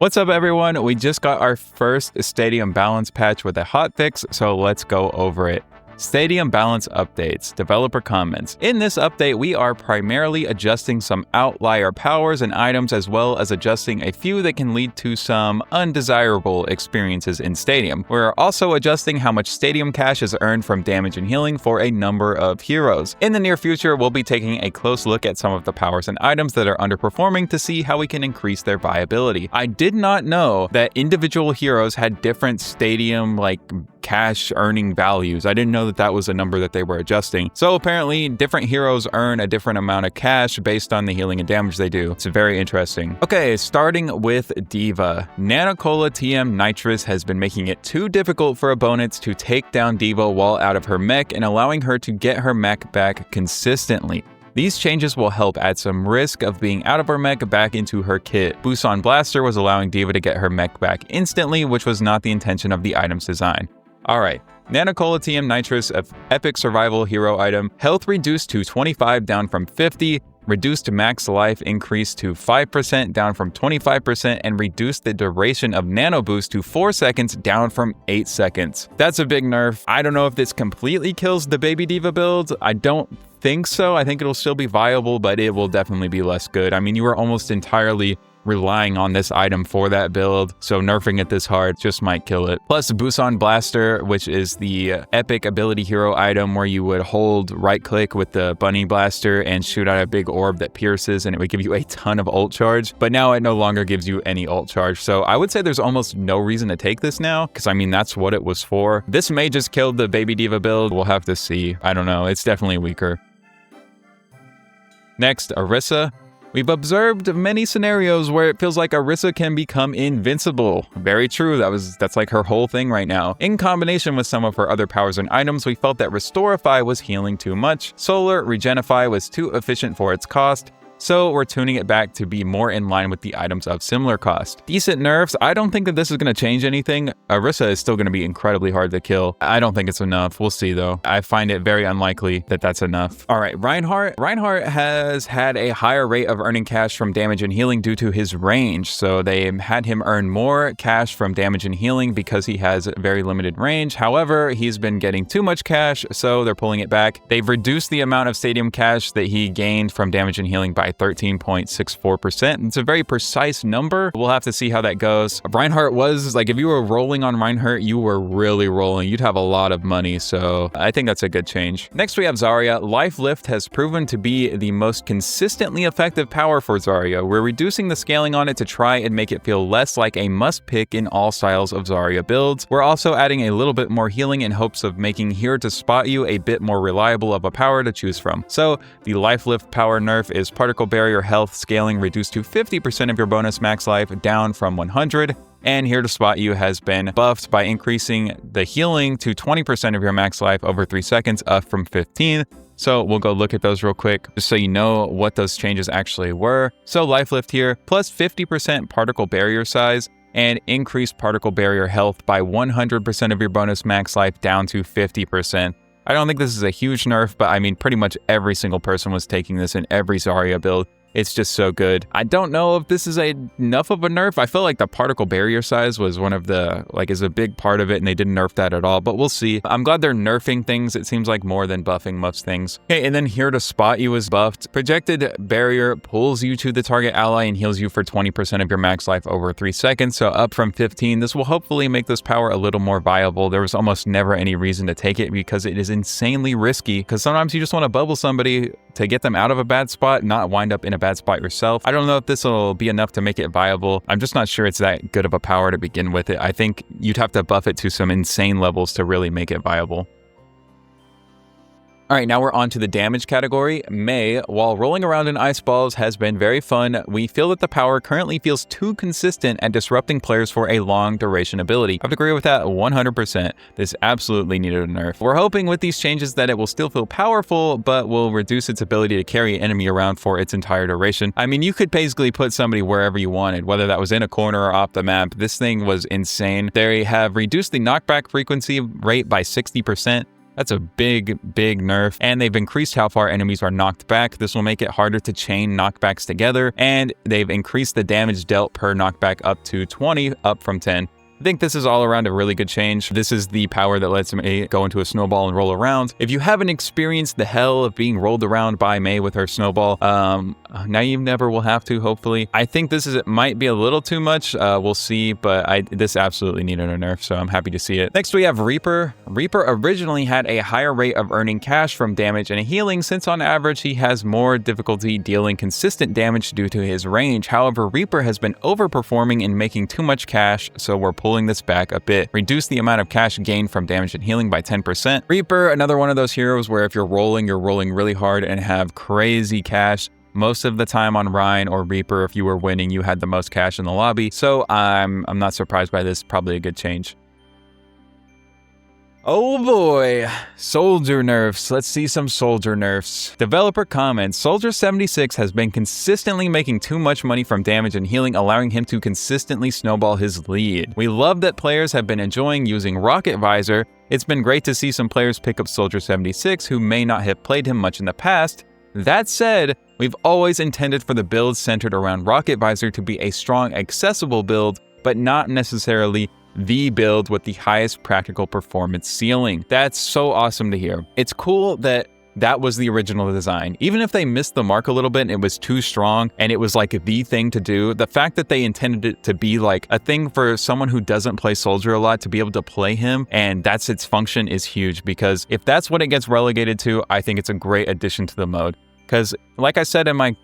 What's up everyone? We just got our first stadium balance patch with a hotfix, so let's go over it. Stadium balance updates, developer comments. In this update, we are primarily adjusting some outlier powers and items as well as adjusting a few that can lead to some undesirable experiences in Stadium. We're also adjusting how much Stadium cash is earned from damage and healing for a number of heroes. In the near future, we'll be taking a close look at some of the powers and items that are underperforming to see how we can increase their viability. I did not know that individual heroes had different Stadium cash earning values. I didn't know that that was a number that they were adjusting. So apparently different heroes earn a different amount of cash based on the healing and damage they do. It's very interesting. Okay, starting with D.Va. Nanocola TM Nitrous has been making it too difficult for opponents to take down D.Va while out of her mech and allowing her to get her mech back consistently. These changes will help add some risk of being out of her mech back into her kit. Busan Blaster was allowing D.Va to get her mech back instantly, which was not the intention of the item's design. Alright, Nanocola TM Nitrous, of Epic Survival Hero item, health reduced to 25 down from 50, reduced max life increased to 5% down from 25%, and reduced the duration of nano boost to 4 seconds down from 8 seconds. That's a big nerf. I don't know if this completely kills the Baby D.Va build. I don't think so. I think it'll still be viable, but it will definitely be less good. I mean, you were almost entirely relying on this item for that build, so nerfing it this hard just might kill it. Plus Busan Blaster, which is the epic ability hero item where you would hold right click with the bunny blaster and shoot out a big orb that pierces and it would give you a ton of ult charge, but now it no longer gives you any ult charge. So I would say there's almost no reason to take this now, because I mean that's what it was for. This may just kill the Baby D.Va build, we'll have to see. I don't know, it's definitely weaker. Next, Orisa. We've observed many scenarios where it feels like Orisa can become invincible. Very true, that's like her whole thing right now. In combination with some of her other powers and items, we felt that Restorify was healing too much, Solar Regenify was too efficient for its cost, so we're tuning it back to be more in line with the items of similar cost. Decent nerfs. I don't think that this is going to change anything. Orisa is still going to be incredibly hard to kill. I don't think it's enough. We'll see though. I find it very unlikely that that's enough. All right, Reinhardt. Reinhardt has had a higher rate of earning cash from damage and healing due to his range. So they had him earn more cash from damage and healing because he has very limited range. However, he's been getting too much cash, so they're pulling it back. They've reduced the amount of stadium cash that he gained from damage and healing by 13.64%. It's a very precise number. We'll have to see how that goes. Reinhardt was like, if you were rolling on Reinhardt, you were really rolling. You'd have a lot of money, so I think that's a good change. Next we have Zarya. Life Lift has proven to be the most consistently effective power for Zarya. We're reducing the scaling on it to try and make it feel less like a must pick in all styles of Zarya builds. We're also adding a little bit more healing in hopes of making Here to Spot You a bit more reliable of a power to choose from. So the Life Lift power nerf is particle barrier health scaling reduced to 50% of your bonus max life down from 100, and Here to Spot You has been buffed by increasing the healing to 20% of your max life over 3 seconds, up from 15. So we'll go look at those real quick just so you know what those changes actually were. So Life Lift here, plus 50% particle barrier size and increased particle barrier health by 100% of your bonus max life down to 50%. I don't think this is a huge nerf, but I mean, pretty much every single person was taking this in every Zarya build. It's just so good. I don't know if this is enough of a nerf. I feel like the particle barrier size was one of the, is a big part of it, and they didn't nerf that at all, but we'll see. I'm glad they're nerfing things, it seems like, more than buffing most things. Okay, and then Here to Spot You is buffed. Projected Barrier pulls you to the target ally and heals you for 20% of your max life over 3 seconds, so up from 15. This will hopefully make this power a little more viable. There was almost never any reason to take it because it is insanely risky, because sometimes you just want to bubble somebody to get them out of a bad spot, not wind up in a bad spot yourself. I don't know if this will be enough to make it viable. I'm just not sure it's that good of a power to begin with it. I think you'd have to buff it to some insane levels to really make it viable. All right, now we're on to the damage category. Mei, while rolling around in ice balls has been very fun, we feel that the power currently feels too consistent at disrupting players for a long duration ability. I would agree with that 100%. This absolutely needed a nerf. We're hoping with these changes that it will still feel powerful, but will reduce its ability to carry an enemy around for its entire duration. I mean, you could basically put somebody wherever you wanted, whether that was in a corner or off the map. This thing was insane. They have reduced the knockback frequency rate by 60%. That's a big nerf, and they've increased how far enemies are knocked back. This will make it harder to chain knockbacks together, and they've increased the damage dealt per knockback up to 20, up from 10. I think this is all around a really good change. This is the power that lets Mei go into a snowball and roll around. If you haven't experienced the hell of being rolled around by Mei with her snowball, now you never will have to, hopefully. I think it might be a little too much. We'll see, but this absolutely needed a nerf, so I'm happy to see it. Next, we have Reaper. Reaper originally had a higher rate of earning cash from damage and healing, since on average he has more difficulty dealing consistent damage due to his range. However, Reaper has been overperforming and making too much cash, so we're pulling this back a bit. Reduce the amount of cash gained from damage and healing by 10%. Reaper, another one of those heroes where if you're rolling really hard and have crazy cash. Most of the time on Rhine or Reaper, if you were winning, you had the most cash in the lobby. So I'm not surprised by this. Probably a good change. Oh boy, soldier nerfs. Let's see some soldier nerfs. Developer comments, Soldier 76 has been consistently making too much money from damage and healing, allowing him to consistently snowball his lead. We love that players have been enjoying using Rocket Visor. It's been great to see some players pick up Soldier 76 who may not have played him much in the past. That said, we've always intended for the builds centered around Rocket Visor to be a strong, accessible build, but not necessarily the build with the highest practical performance ceiling. That's so awesome to hear. It's cool that that was the original design. Even if they missed the mark a little bit and it was too strong and it was like the thing to do, the fact that they intended it to be like a thing for someone who doesn't play Soldier a lot to be able to play him, and that's its function, is huge, because if that's what it gets relegated to, I think it's a great addition to the mode. Because like I said in my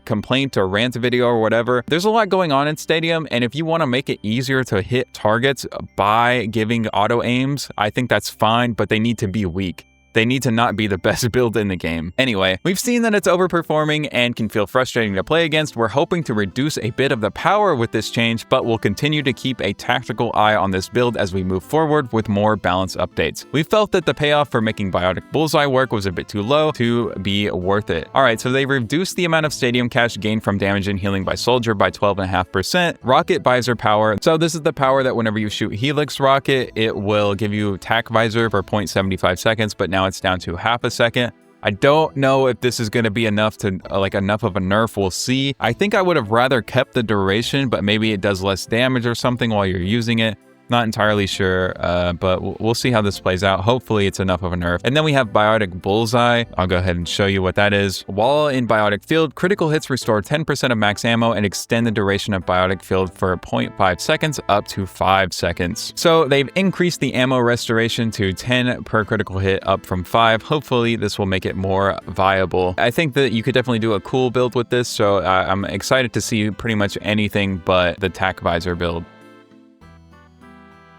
complaint or rant video or whatever, there's a lot going on in Stadium, and if you want to make it easier to hit targets by giving auto aims, I think that's fine, but they need to be weak. They need to not be the best build in the game. Anyway, we've seen that it's overperforming and can feel frustrating to play against. We're hoping to reduce a bit of the power with this change, but we'll continue to keep a tactical eye on this build as we move forward with more balance updates. We felt that the payoff for making Biotic Bullseye work was a bit too low to be worth it. Alright, so they reduced the amount of Stadium cash gained from damage and healing by Soldier by 12.5%. Rocket Visor power. So this is the power that whenever you shoot Helix Rocket, it will give you Tac Visor for 0.75 seconds, but now it's down to half a second. I don't know if this is going to be enough to enough of a nerf. We'll see. I think I would have rather kept the duration, but maybe it does less damage or something while you're using it. Not entirely sure, but we'll see how this plays out. Hopefully it's enough of a nerf. And then we have Biotic Bullseye. I'll go ahead and show you what that is. While in Biotic Field, critical hits restore 10% of max ammo and extend the duration of Biotic Field for 0.5 seconds up to 5 seconds. So they've increased the ammo restoration to 10 per critical hit, up from 5. Hopefully this will make it more viable. I think that you could definitely do a cool build with this, so I'm excited to see pretty much anything but the Tac Visor build.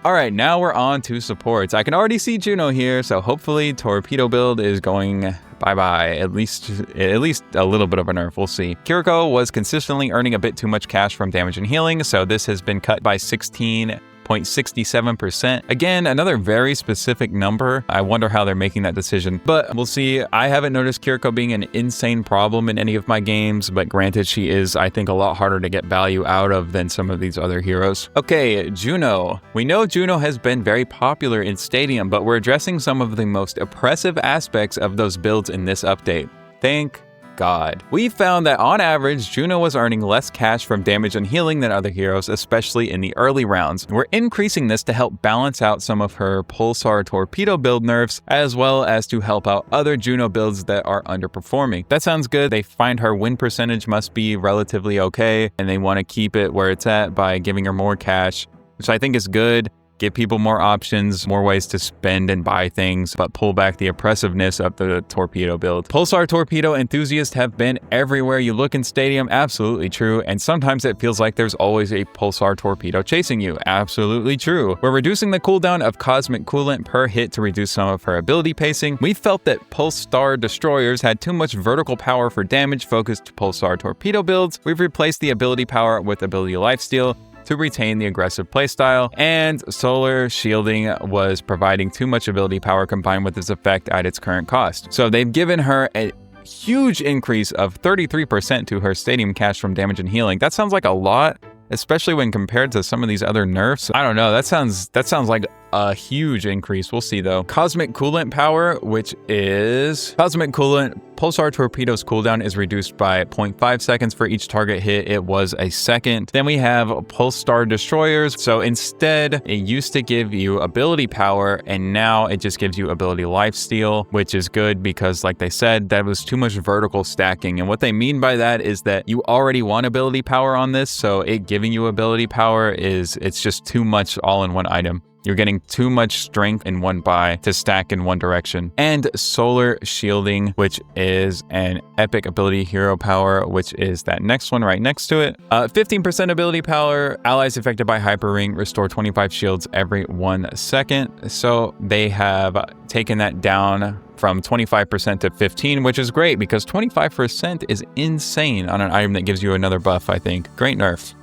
Alright, now we're on to supports. I can already see Juno here, so hopefully Torpedo build is going bye-bye. At least a little bit of a nerf, we'll see. Kiriko was consistently earning a bit too much cash from damage and healing, so this has been cut by 16.67%. Again, another very specific number. I wonder how they're making that decision, but we'll see. I haven't noticed Kiriko being an insane problem in any of my games, but granted, she is, I think, a lot harder to get value out of than some of these other heroes. Okay, Juno. We know Juno has been very popular in Stadium, but we're addressing some of the most oppressive aspects of those builds in this update. Thank God. We found that on average, Juno was earning less cash from damage and healing than other heroes, especially in the early rounds. We're increasing this to help balance out some of her Pulsar Torpedo build nerfs, as well as to help out other Juno builds that are underperforming. That sounds good. They find her win percentage must be relatively okay, and they want to keep it where it's at by giving her more cash, which I think is good. Give people more options, more ways to spend and buy things, but pull back the oppressiveness of the Torpedo build. Pulsar Torpedo enthusiasts have been everywhere you look in Stadium, absolutely true, and sometimes it feels like there's always a Pulsar Torpedo chasing you, absolutely true. We're reducing the cooldown of Cosmic Coolant per hit to reduce some of her ability pacing. We felt that Pulsar Destroyers had too much vertical power for damage-focused Pulsar Torpedo builds. We've replaced the ability power with ability lifesteal to retain the aggressive playstyle, and Solar Shielding was providing too much ability power combined with this effect at its current cost. So they've given her a huge increase of 33% to her Stadium cash from damage and healing. That sounds like a lot, especially when compared to some of these other nerfs. I don't know, that sounds like a huge increase. We'll see though. Cosmic Coolant Power, which is Cosmic Coolant. Pulsar Torpedo's cooldown is reduced by 0.5 seconds for each target hit. It was a second. Then we have Pulse Star Destroyers. So instead, it used to give you ability power, and now it just gives you ability lifesteal, which is good because, like they said, that was too much vertical stacking. And what they mean by that is that you already want ability power on this, so it giving you ability power it's just too much all in one item. You're getting too much strength in one buy to stack in one direction. And Solar Shielding, which is an epic ability hero power, which is that next one right next to it. 15% ability power, allies affected by Hyper Ring restore 25 shields every 1 second. So they have taken that down from 25% to 15, which is great because 25% is insane on an item that gives you another buff, I think. Great nerf.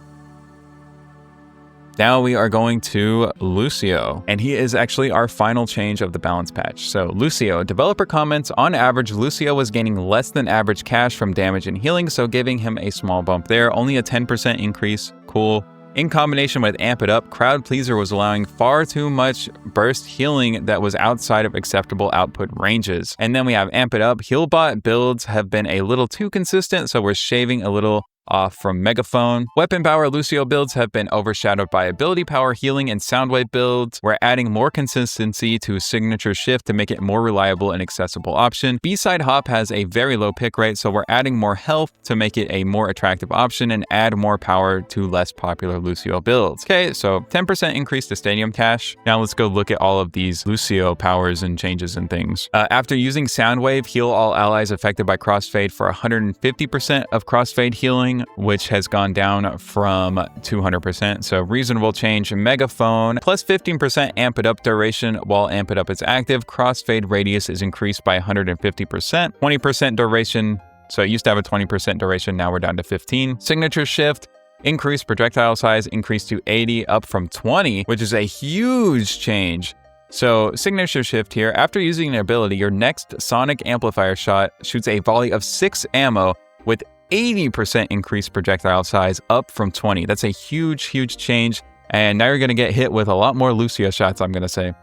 Now we are going to Lucio, and he is actually our final change of the balance patch. So Lucio, developer comments, on average, Lucio was gaining less than average cash from damage and healing, so giving him a small bump there, only a 10% increase, cool. In combination with Amp It Up, Crowd Pleaser was allowing far too much burst healing that was outside of acceptable output ranges. And then we have Amp It Up, Healbot builds have been a little too consistent, so we're shaving a little off from Megaphone. Weapon power Lucio builds have been overshadowed by ability power, healing, and Soundwave builds. We're adding more consistency to Signature Shift to make it more reliable and accessible option. B-Side Hop has a very low pick rate, so we're adding more health to make it a more attractive option and add more power to less popular Lucio builds. Okay, so 10% increase to Stadium Cash. Now let's go look at all of these Lucio powers and changes and things. After using Soundwave, heal all allies affected by Crossfade for 150% of Crossfade healing, which has gone down from 200%. So reasonable change. Megaphone, plus 15% Amp It Up duration while Amp It Up is active. Crossfade radius is increased by 150%. 20% duration. So it used to have a 20% duration. Now we're down to 15. Signature Shift, increased projectile size, increased to 80, up from 20, which is a huge change. So Signature Shift here, after using an ability, your next Sonic Amplifier shot shoots a volley of 6 ammo with 80% increased projectile size, up from 20. That's a huge change. And now you're going to get hit with a lot more Lucio shots, I'm going to say.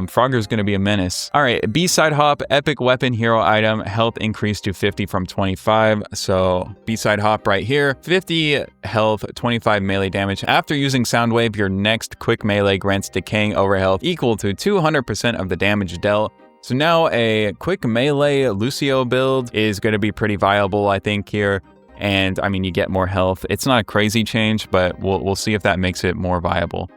Frogger's going to be a menace. All right, B-Side Hop, epic weapon hero item, health increased to 50 from 25. So B-Side Hop right here, 50 health, 25 melee damage. After using Soundwave, your next quick melee grants decaying overhealth equal to 200% of the damage dealt. So now a quick melee Lucio build is going to be pretty viable, I think, here. And I mean, you get more health. It's not a crazy change, but we'll see if that makes it more viable.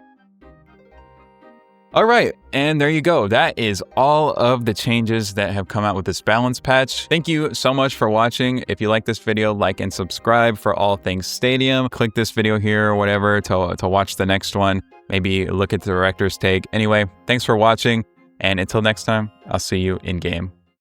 All right, and there you go. That is all of the changes that have come out with this balance patch. Thank you so much for watching. If you like this video, like and subscribe for all things Stadium. Click this video here or whatever to watch the next one. Maybe look at the director's take. Anyway, thanks for watching. And until next time, I'll see you in game.